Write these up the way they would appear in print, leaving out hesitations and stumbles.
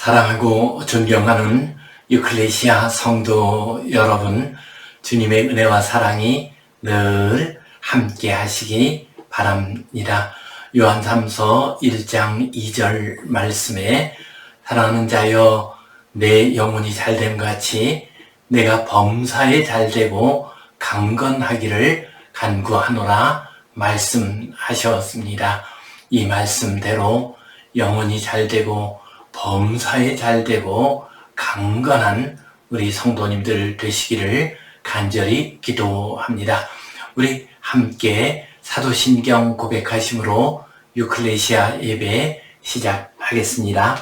사랑하고 존경하는 유클레시아 성도 여러분, 주님의 은혜와 사랑이 늘 함께 하시기 바랍니다. 요한3서 1장 2절 말씀에 사랑하는 자여 내 영혼이 잘됨 같이 내가 범사에 잘되고 강건하기를 간구하노라 말씀하셨습니다. 이 말씀대로 영혼이 잘되고 범사에 잘되고 강건한 우리 성도님들 되시기를 간절히 기도합니다. 우리 함께 사도신경 고백하심으로 유클레시아 예배 시작하겠습니다.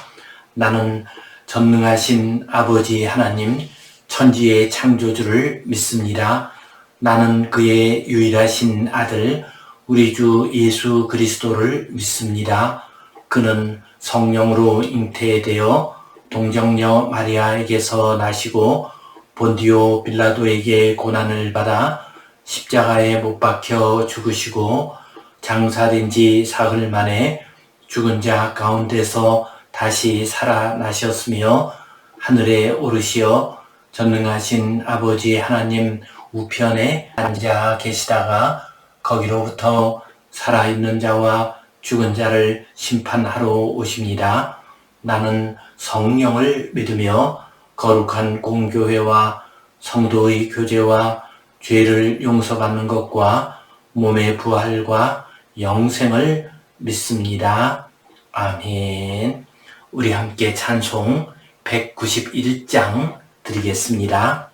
나는 전능하신 아버지 하나님 천지의 창조주를 믿습니다. 나는 그의 유일하신 아들 우리 주 예수 그리스도를 믿습니다. 그는 성령으로 잉태되어 동정녀 마리아에게서 나시고 본디오 빌라도에게 고난을 받아 십자가에 못 박혀 죽으시고 장사된 지 사흘 만에 죽은 자 가운데서 다시 살아나셨으며 하늘에 오르시어 전능하신 아버지 하나님 우편에 앉아 계시다가 거기로부터 살아있는 자와 죽은 자를 심판하러 오십니다. 나는 성령을 믿으며 거룩한 공교회와 성도의 교제와 죄를 용서받는 것과 몸의 부활과 영생을 믿습니다. 아멘. 우리 함께 찬송 191장 드리겠습니다.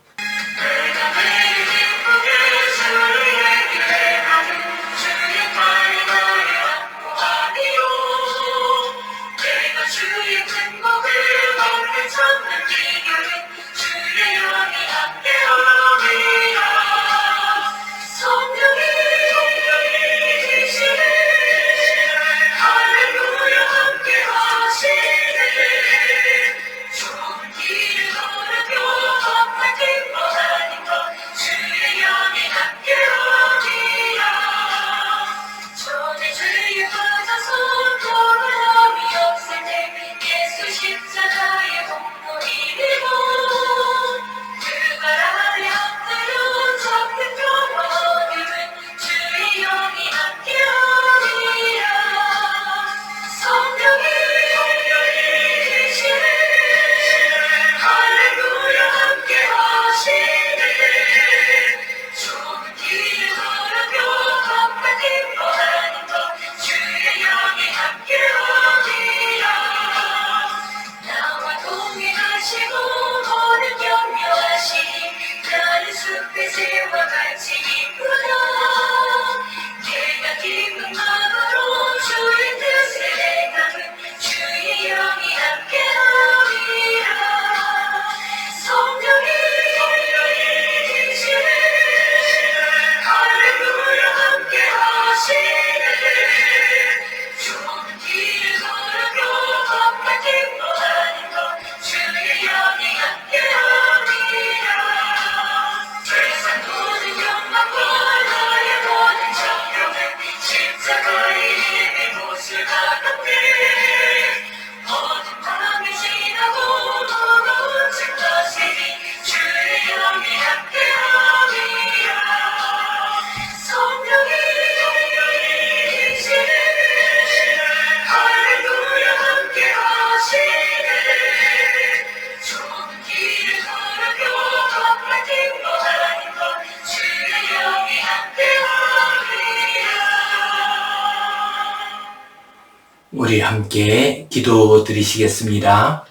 우리 함께 기도 드리시겠습니다.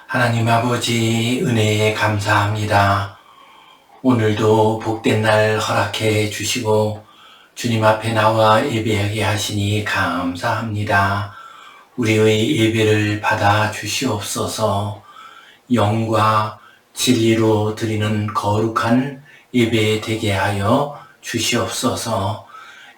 하나님 아버지 은혜에 감사합니다. 오늘도 복된 날 허락해 주시고 주님 앞에 나와 예배하게 하시니 감사합니다. 우리의 예배를 받아 주시옵소서. 영과 진리로 드리는 거룩한 예배 되게 하여 주시옵소서.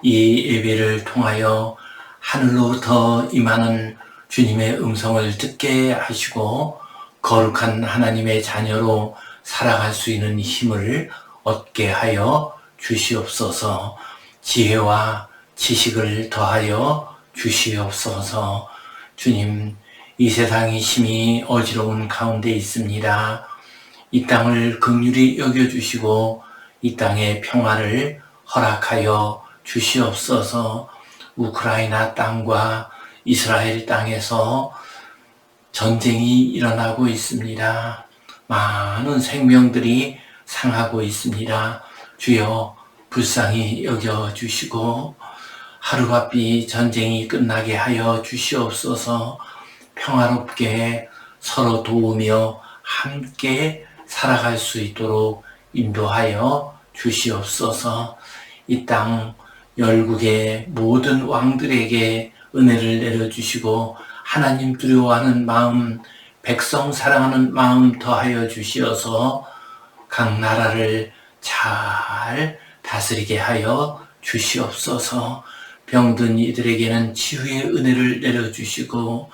이 예배를 통하여 하늘로부터 임하는 주님의 음성을 듣게 하시고 거룩한 하나님의 자녀로 살아갈 수 있는 힘을 얻게 하여 주시옵소서. 지혜와 지식을 더하여 주시옵소서. 주님, 이 세상이 심히 어지러운 가운데 있습니다. 이 땅을 긍휼히 여겨주시고 이 땅의 평화를 허락하여 주시옵소서. 우크라이나 땅과 이스라엘 땅에서 전쟁이 일어나고 있습니다. 많은 생명들이 상하고 있습니다. 주여 불쌍히 여겨주시고 하루바삐 전쟁이 끝나게 하여 주시옵소서. 평화롭게 서로 도우며 함께 살아갈 수 있도록 인도하여 주시옵소서. 이 땅 열국의 모든 왕들에게 은혜를 내려주시고 하나님 두려워하는 마음, 백성 사랑하는 마음 더하여 주시어서 각 나라를 잘 다스리게 하여 주시옵소서. 병든 이들에게는 치유의 은혜를 내려주시고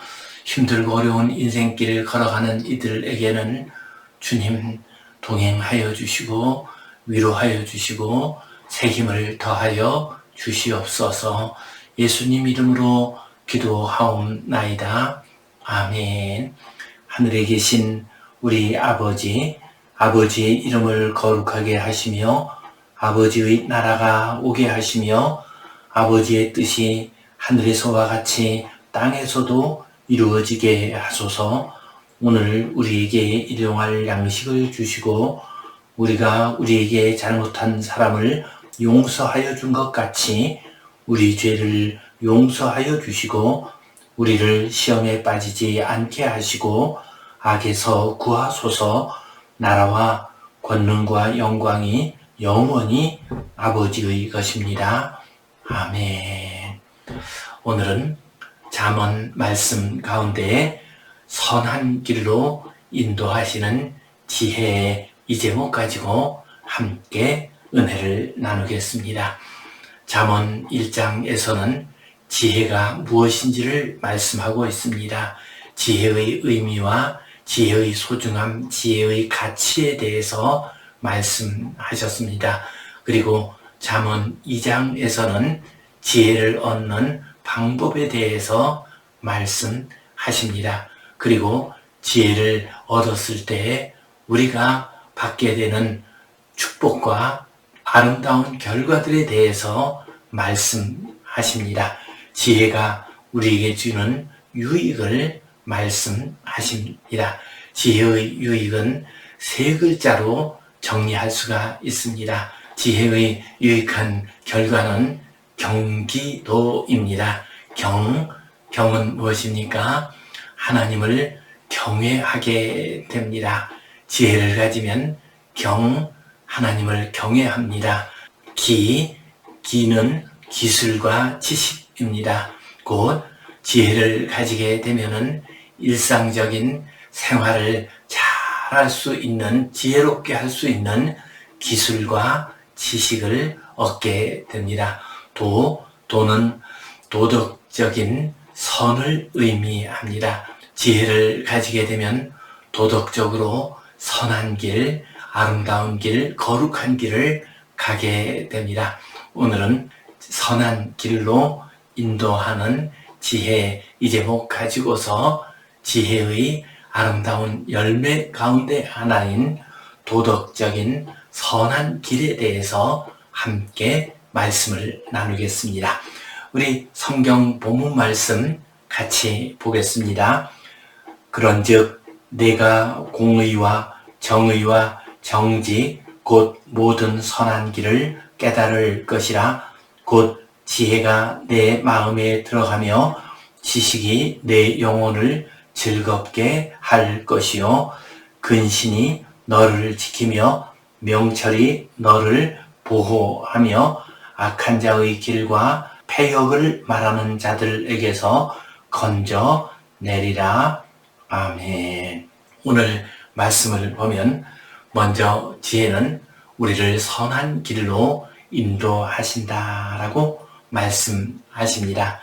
힘들고 어려운 인생길을 걸어가는 이들에게는 주님 동행하여 주시고 위로하여 주시고 새 힘을 더하여 주시옵소서. 예수님 이름으로 기도하옵나이다. 아멘. 하늘에 계신 우리 아버지, 아버지의 이름을 거룩하게 하시며 아버지의 나라가 오게 하시며 아버지의 뜻이 하늘에서와 같이 땅에서도 이루어지게 하소서. 오늘 우리에게 일용할 양식을 주시고 우리가 우리에게 잘못한 사람을 용서하여 준 것 같이 우리 죄를 용서하여 주시고 우리를 시험에 빠지지 않게 하시고 악에서 구하소서. 나라와 권능과 영광이 영원히 아버지의 것입니다. 아멘. 오늘은 잠언 말씀 가운데 선한 길로 인도하시는 지혜의 이 제목 가지고 함께 은혜를 나누겠습니다. 잠언 1장에서는 지혜가 무엇인지를 말씀하고 있습니다. 지혜의 의미와 지혜의 소중함, 지혜의 가치에 대해서 말씀하셨습니다. 그리고 잠언 2장에서는 지혜를 얻는 방법에 대해서 말씀하십니다. 그리고 지혜를 얻었을 때 우리가 받게 되는 축복과 아름다운 결과들에 대해서 말씀하십니다. 지혜가 우리에게 주는 유익을 말씀하십니다. 지혜의 유익은 세 글자로 정리할 수가 있습니다. 지혜의 유익한 결과는 경기도입니다. 경은 무엇입니까? 하나님을 경외하게 됩니다. 지혜를 가지면 하나님을 경외합니다. 기는 기술과 지식입니다. 곧 지혜를 가지게 되면은 일상적인 생활을 잘 할 수 있는, 지혜롭게 할 수 있는 기술과 지식을 얻게 됩니다. 도는 도덕적인 선을 의미합니다. 지혜를 가지게 되면 도덕적으로 선한 길, 아름다운 길, 거룩한 길을 가게 됩니다. 오늘은 선한 길로 인도하는 지혜 이 제목 가지고서 지혜의 아름다운 열매 가운데 하나인 도덕적인 선한 길에 대해서 함께 말씀을 나누겠습니다. 우리 성경 본문 말씀 같이 보겠습니다. 그런즉 내가 공의와 정의와 정직 곧 모든 선한 길을 깨달을 것이라. 곧 지혜가 내 마음에 들어가며 지식이 내 영혼을 즐겁게 할 것이요 근신이 너를 지키며 명철이 너를 보호하며 악한 자의 길과 패역을 말하는 자들에게서 건져내리라. 아멘. 오늘 말씀을 보면 먼저 지혜는 우리를 선한 길로 인도하신다라고 말씀하십니다.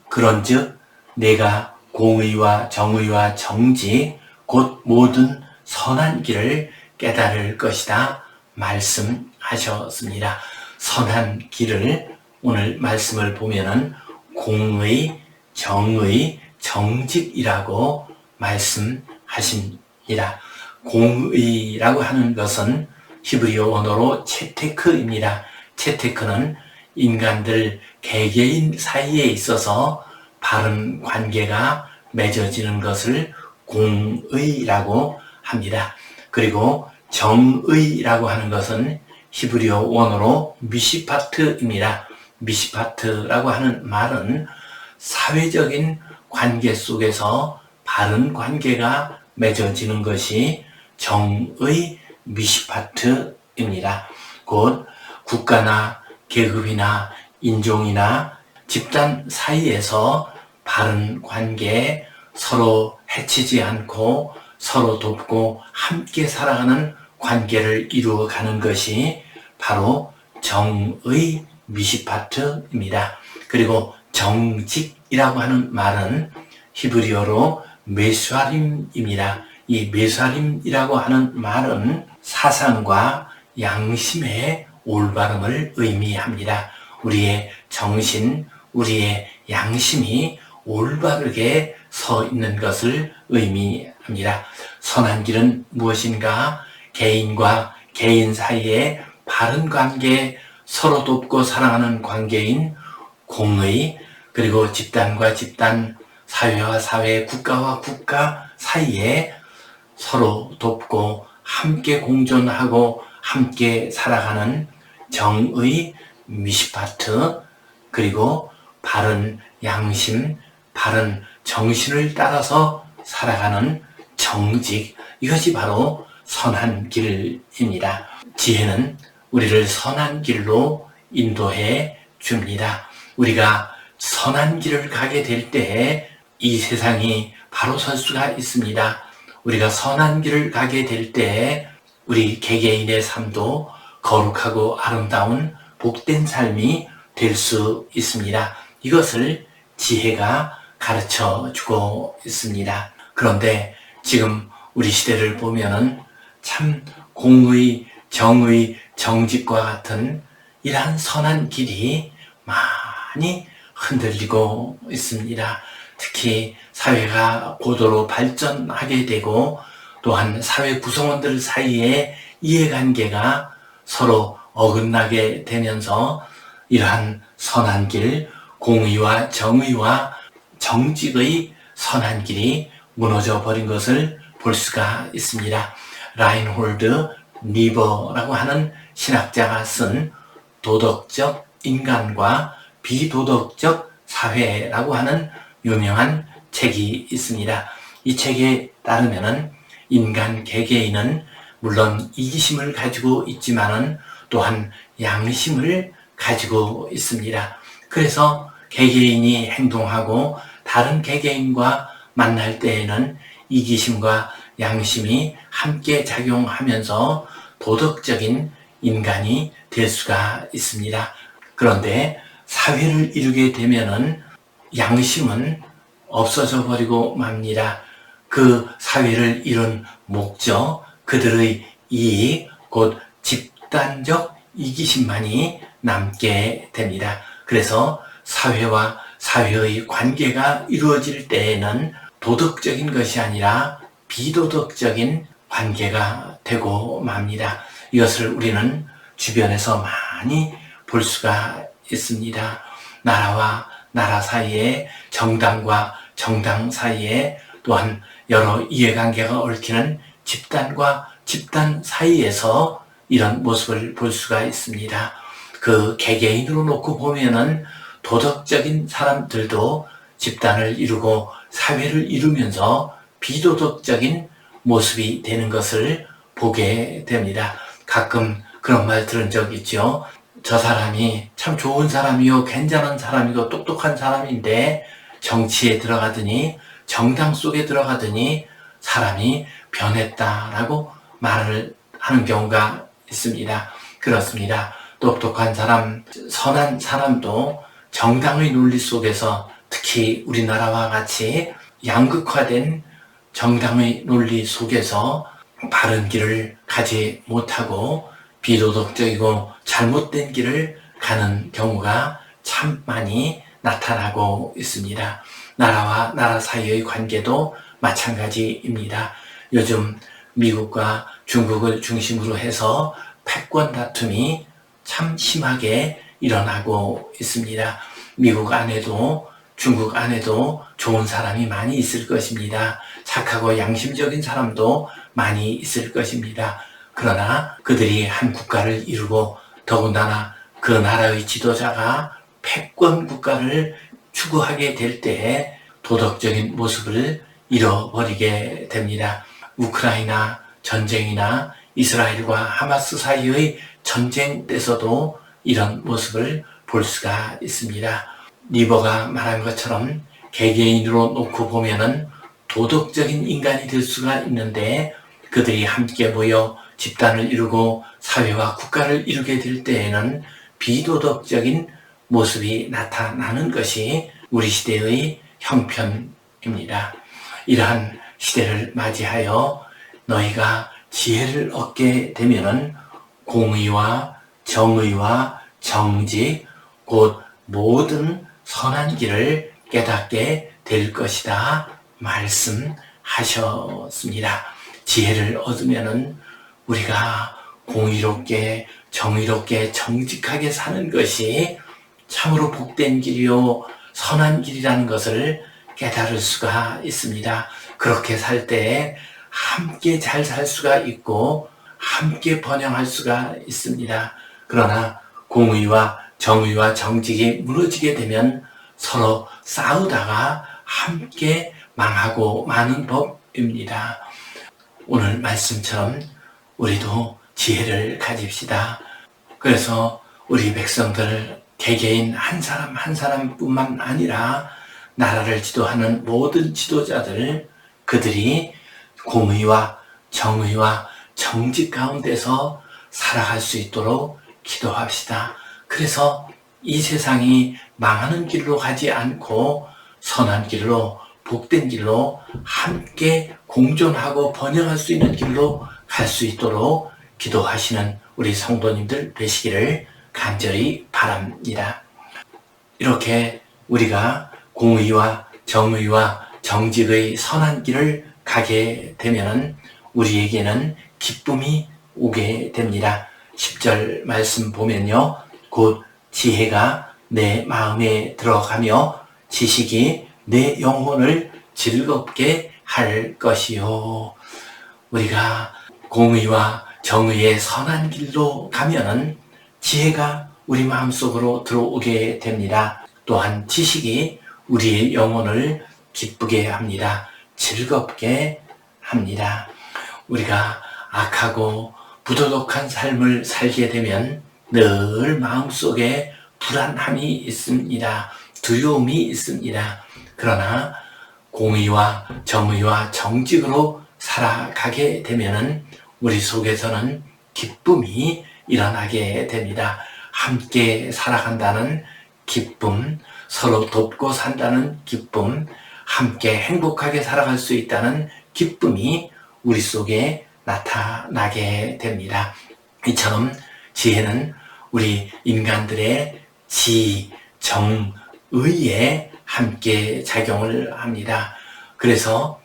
그런즉 내가 공의와 정의와 정직 곧 모든 선한 길을 깨달을 것이다 말씀하셨습니다. 선한 길을 오늘 말씀을 보면은 공의, 정의, 정직이라고 말씀하십니다. 공의라고 하는 것은 히브리어 언어로 채테크입니다. 채테크는 인간들 개개인 사이에 있어서 바른 관계가 맺어지는 것을 공의라고 합니다. 그리고 정의라고 하는 것은 히브리어 원어로 미시파트입니다. 미시파트라고 하는 말은 사회적인 관계 속에서 바른 관계가 맺어지는 것이 정의 미시파트입니다. 곧 국가나 계급이나 인종이나 집단 사이에서 바른 관계, 서로 해치지 않고 서로 돕고 함께 살아가는 관계를 이루어가는 것이 바로 정의 미시파트입니다. 그리고 정직이라고 하는 말은 히브리어로 메수아림입니다. 이 메수아림이라고 하는 말은 사상과 양심의 올바름을 의미합니다. 우리의 정신, 우리의 양심이 올바르게 서 있는 것을 의미합니다. 선한 길은 무엇인가? 개인과 개인 사이에 바른 관계, 서로 돕고 사랑하는 관계인 공의, 그리고 집단과 집단, 사회와 사회, 국가와 국가 사이에 서로 돕고 함께 공존하고 함께 살아가는 정의 미시파트, 그리고 바른 양심, 바른 정신을 따라서 살아가는 정직, 이것이 바로 선한 길입니다. 지혜는 우리를 선한 길로 인도해 줍니다. 우리가 선한 길을 가게 될 때 이 세상이 바로 설 수가 있습니다. 우리가 선한 길을 가게 될 때 우리 개개인의 삶도 거룩하고 아름다운 복된 삶이 될 수 있습니다. 이것을 지혜가 가르쳐 주고 있습니다. 그런데 지금 우리 시대를 보면은 참 공의, 정의, 정직과 같은 이러한 선한 길이 많이 흔들리고 있습니다. 특히 사회가 고도로 발전하게 되고 또한 사회 구성원들 사이에 이해관계가 서로 어긋나게 되면서 이러한 선한 길, 공의와 정의와 정직의 선한 길이 무너져 버린 것을 볼 수가 있습니다. 라인홀드 니버라고 하는 신학자가 쓴 도덕적 인간과 비도덕적 사회라고 하는 유명한 책이 있습니다. 이 책에 따르면은 인간 개개인은 물론 이기심을 가지고 있지만은 또한 양심을 가지고 있습니다. 그래서 개개인이 행동하고 다른 개개인과 만날 때에는 이기심과 양심이 함께 작용하면서 도덕적인 인간이 될 수가 있습니다. 그런데 사회를 이루게 되면은 양심은 없어져 버리고 맙니다. 그 사회를 이룬 목적, 그들의 이익, 곧 집단적 이기심만이 남게 됩니다. 그래서 사회와 사회의 관계가 이루어질 때에는 도덕적인 것이 아니라 비도덕적인 관계가 되고 맙니다. 이것을 우리는 주변에서 많이 볼 수가 있습니다. 나라와 나라 사이에, 정당과 정당 사이에, 또한 여러 이해관계가 얽히는 집단과 집단 사이에서 이런 모습을 볼 수가 있습니다. 그 개개인으로 놓고 보면은 도덕적인 사람들도 집단을 이루고 사회를 이루면서 비도덕적인 모습이 되는 것을 보게 됩니다. 가끔 그런 말 들은 적 있죠. 저 사람이 참 좋은 사람이요, 괜찮은 사람이고 똑똑한 사람인데 정치에 들어가더니, 정당 속에 들어가더니 사람이 변했다라고 말을 하는 경우가 있습니다. 그렇습니다. 똑똑한 사람, 선한 사람도 정당의 논리 속에서, 특히 우리나라와 같이 양극화된 정당의 논리 속에서 바른 길을 가지 못하고 비도덕적이고 잘못된 길을 가는 경우가 참 많이 나타나고 있습니다. 나라와 나라 사이의 관계도 마찬가지입니다. 요즘 미국과 중국을 중심으로 해서 패권 다툼이 참 심하게 일어나고 있습니다. 미국 안에도 중국 안에도 좋은 사람이 많이 있을 것입니다. 착하고 양심적인 사람도 많이 있을 것입니다. 그러나 그들이 한 국가를 이루고 더군다나 그 나라의 지도자가 패권 국가를 추구하게 될 때에 도덕적인 모습을 잃어버리게 됩니다. 우크라이나 전쟁이나 이스라엘과 하마스 사이의 전쟁 때서도 이런 모습을 볼 수가 있습니다. 리버가 말한 것처럼 개개인으로 놓고 보면은 도덕적인 인간이 될 수가 있는데 그들이 함께 모여 집단을 이루고 사회와 국가를 이루게 될 때에는 비도덕적인 모습이 나타나는 것이 우리 시대의 형편입니다. 이러한 시대를 맞이하여 너희가 지혜를 얻게 되면은 공의와 정의와 정직 곧 모든 선한 길을 깨닫게 될 것이다 말씀하셨습니다. 지혜를 얻으면은 우리가 공의롭게 정의롭게 정직하게 사는 것이 참으로 복된 길이요 선한 길이라는 것을 깨달을 수가 있습니다. 그렇게 살 때 함께 잘 살 수가 있고 함께 번영할 수가 있습니다. 그러나 공의와 정의와 정직이 무너지게 되면 서로 싸우다가 함께 망하고 마는 법입니다. 오늘 말씀처럼 우리도 지혜를 가집시다. 그래서 우리 백성들 개개인 한 사람 한 사람뿐만 아니라 나라를 지도하는 모든 지도자들 그들이 공의와 정의와 정직 가운데서 살아갈 수 있도록 기도합시다. 그래서 이 세상이 망하는 길로 가지 않고 선한 길로 복된 길로 함께 공존하고 번영할 수 있는 길로 갈 수 있도록 기도하시는 우리 성도님들 되시기를 간절히 바랍니다. 이렇게 우리가 공의와 정의와 정직의 선한 길을 가게 되면 우리에게는 기쁨이 오게 됩니다. 10절 말씀 보면요. 곧 지혜가 내 마음에 들어가며 지식이 내 영혼을 즐겁게 할 것이요. 우리가 공의와 정의의 선한 길로 가면은 지혜가 우리 마음속으로 들어오게 됩니다. 또한 지식이 우리의 영혼을 기쁘게 합니다. 즐겁게 합니다. 우리가 악하고 부도덕한 삶을 살게 되면 늘 마음속에 불안함이 있습니다. 두려움이 있습니다. 그러나 공의와 정의와 정직으로 살아가게 되면은 우리 속에서는 기쁨이 일어나게 됩니다. 함께 살아간다는 기쁨, 서로 돕고 산다는 기쁨, 함께 행복하게 살아갈 수 있다는 기쁨이 우리 속에 나타나게 됩니다. 이처럼 지혜는 우리 인간들의 지, 정, 의에 함께 작용을 합니다. 그래서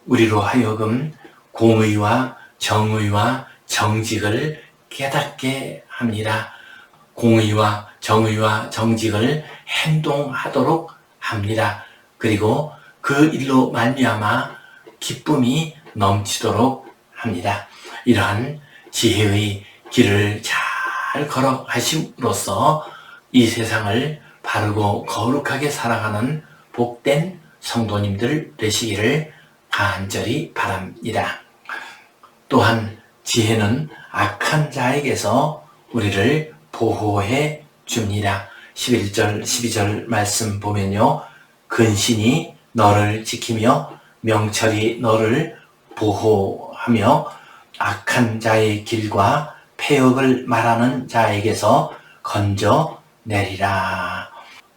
우리로 하여금 공의와 정의와 정직을 깨닫게 합니다. 공의와 정의와 정직을 행동하도록 합니다. 그리고 그 일로 말미암아 기쁨이 넘치도록 합니다. 이러한 지혜의 길을 잘 걸어가심으로써 이 세상을 바르고 거룩하게 살아가는 복된 성도님들 되시기를 간절히 바랍니다. 또한 지혜는 악한 자에게서 우리를 보호해 줍니다. 11절, 12절 말씀 보면요. 근신이 너를 지키며 명철이 너를 보호하며 악한 자의 길과 폐역을 말하는 자에게서 건져내리라.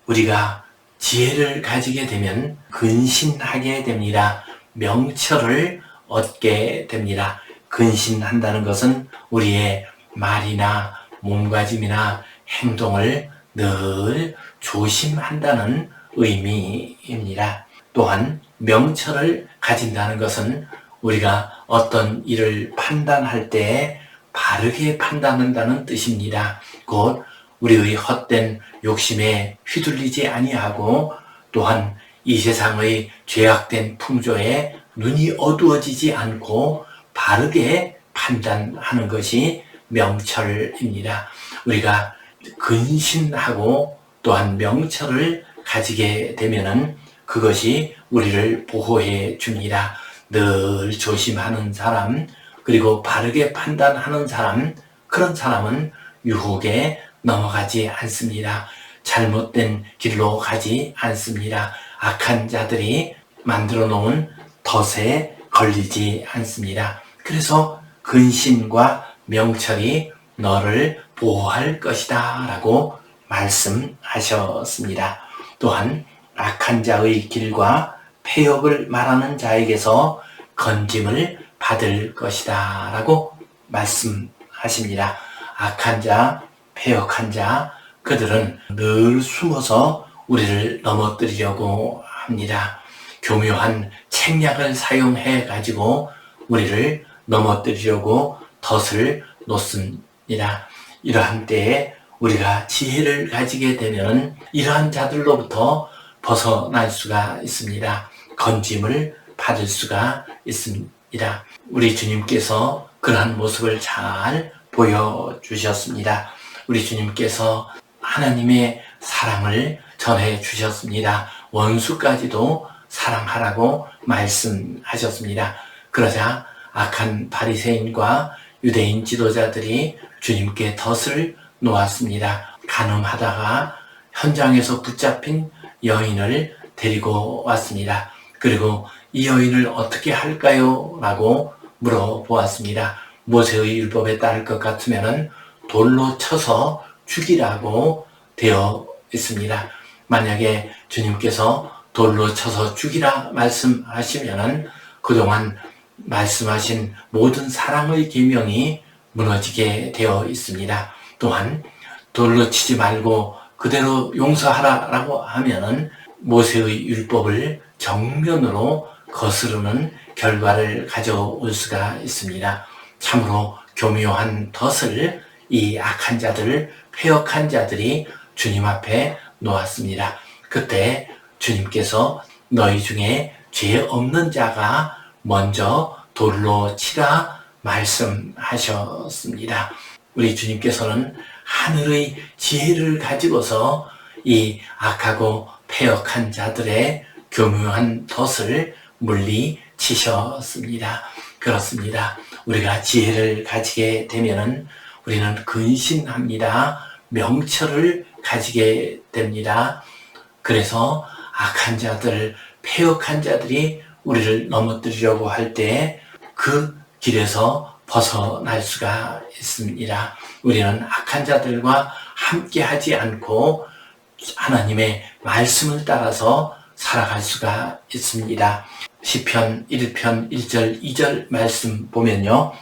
우리가 지혜를 가지게 되면 근신하게 됩니다. 명철을 얻게 됩니다. 근신한다는 것은 우리의 말이나 몸가짐이나 행동을 늘 조심한다는 의미입니다. 또한 명철을 가진다는 것은 우리가 어떤 일을 판단할 때 바르게 판단한다는 뜻입니다. 곧 우리의 헛된 욕심에 휘둘리지 아니하고 또한 이 세상의 죄악된 풍조에 눈이 어두워지지 않고 바르게 판단하는 것이 명철입니다. 우리가 근신하고 또한 명철을 가지게 되면은 그것이 우리를 보호해 줍니다. 늘 조심하는 사람, 그리고 바르게 판단하는 사람, 그런 사람은 유혹에 넘어가지 않습니다. 잘못된 길로 가지 않습니다. 악한 자들이 만들어 놓은 덫에 걸리지 않습니다. 그래서 근신과 명철이 너를 보호할 것이다 라고 말씀하셨습니다. 또한 악한 자의 길과 폐역을 말하는 자에게서 건짐을 받을 것이다 라고 말씀하십니다. 악한 자, 폐역한 자, 그들은 늘 숨어서 우리를 넘어뜨리려고 합니다. 교묘한 책략을 사용해 가지고 우리를 넘어뜨리려고 덫을 놓습니다. 이러한 때에 우리가 지혜를 가지게 되면 이러한 자들로부터 벗어날 수가 있습니다. 건짐을 받을 수가 있습니다. 우리 주님께서 그러한 모습을 잘 보여주셨습니다. 우리 주님께서 하나님의 사랑을 전해 주셨습니다. 원수까지도 사랑하라고 말씀하셨습니다. 그러자 악한 바리새인과 유대인 지도자들이 주님께 덫을 놓았습니다. 간음하다가 현장에서 붙잡힌 여인을 데리고 왔습니다. 그리고 이 여인을 어떻게 할까요? 라고 물어보았습니다. 모세의 율법에 따를 것 같으면 돌로 쳐서 죽이라고 되어 있습니다. 만약에 주님께서 돌로 쳐서 죽이라 말씀하시면 그동안 말씀하신 모든 사랑의 계명이 무너지게 되어 있습니다. 또한 돌로 치지 말고 그대로 용서하라라고 하면은 모세의 율법을 정면으로 거스르는 결과를 가져올 수가 있습니다. 참으로 교묘한 덫을 이 악한 자들, 폐역한 자들이 주님 앞에 놓았습니다. 그때 주님께서 너희 중에 죄 없는 자가 먼저 돌로 치라 말씀하셨습니다. 우리 주님께서는 하늘의 지혜를 가지고서 이 악하고 폐역한 자들의 교묘한 덫을 물리치셨습니다. 그렇습니다. 우리가 지혜를 가지게 되면은 우리는 근신합니다. 명철을 가지게 됩니다. 그래서 악한 자들, 폐역한 자들이 우리를 넘어뜨리려고 할 때 그 길에서 벗어날 수가 있습니다. 우리는 악한 자들과 함께 하지 않고 하나님의 말씀을 따라서 살아갈 수가 있습니다. 시편 1편 1절 2절 말씀 보면요.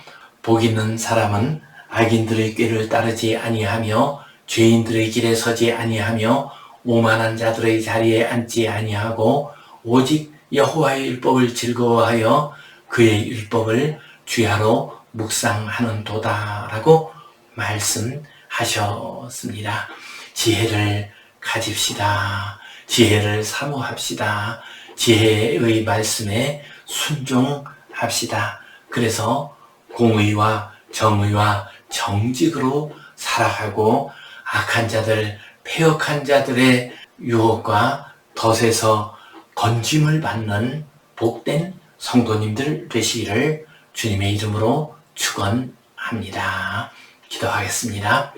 복 있는 사람은 악인들의 꾀를 따르지 아니하며 죄인들의 길에 서지 아니하며 오만한 자들의 자리에 앉지 아니하고 오직 여호와의 율법을 즐거워하여 그의 율법을 주야로 묵상하는 도다라고 말씀하셨습니다. 지혜를 가집시다. 지혜를 사모합시다. 지혜의 말씀에 순종합시다. 그래서 공의와 정의와 정직으로 살아가고 악한 자들, 폐역한 자들의 유혹과 덫에서 건짐을 받는 복된 성도님들 되시기를 주님의 이름으로 축원합니다. 기도하겠습니다.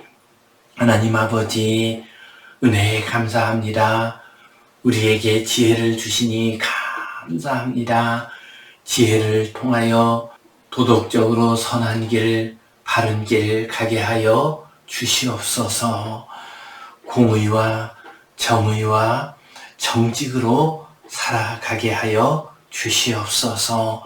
하나님 아버지, 은혜에 감사합니다. 우리에게 지혜를 주시니 감사합니다. 지혜를 통하여 도덕적으로 선한 길, 바른 길 가게 하여 주시옵소서. 공의와 정의와 정직으로 살아가게 하여 주시옵소서.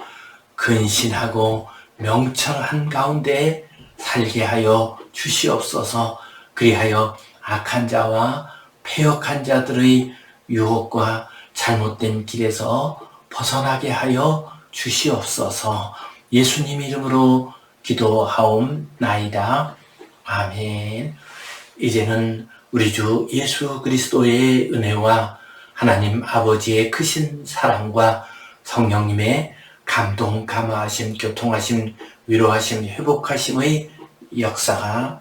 근신하고 명철한 가운데 살게 하여 주시옵소서. 그리하여 악한 자와 패역한 자들의 유혹과 잘못된 길에서 벗어나게 하여 주시옵소서. 예수님 이름으로 기도하옵나이다. 아멘. 이제는 우리 주 예수 그리스도의 은혜와 하나님 아버지의 크신 사랑과 성령님의 감동, 감화하심, 교통하심, 위로하심, 회복하심의 역사가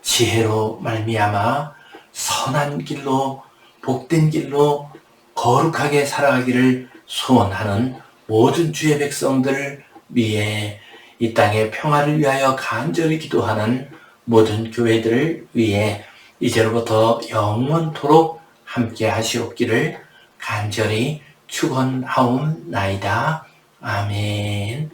지혜로 말미암아 선한 길로, 복된 길로 거룩하게 살아가기를 소원하는 모든 주의 백성들 위해, 이 땅의 평화를 위하여 간절히 기도하는 모든 교회들을 위해 이제로부터 영원토록 함께 하시옵기를 간절히 축원하옵나이다. 아멘.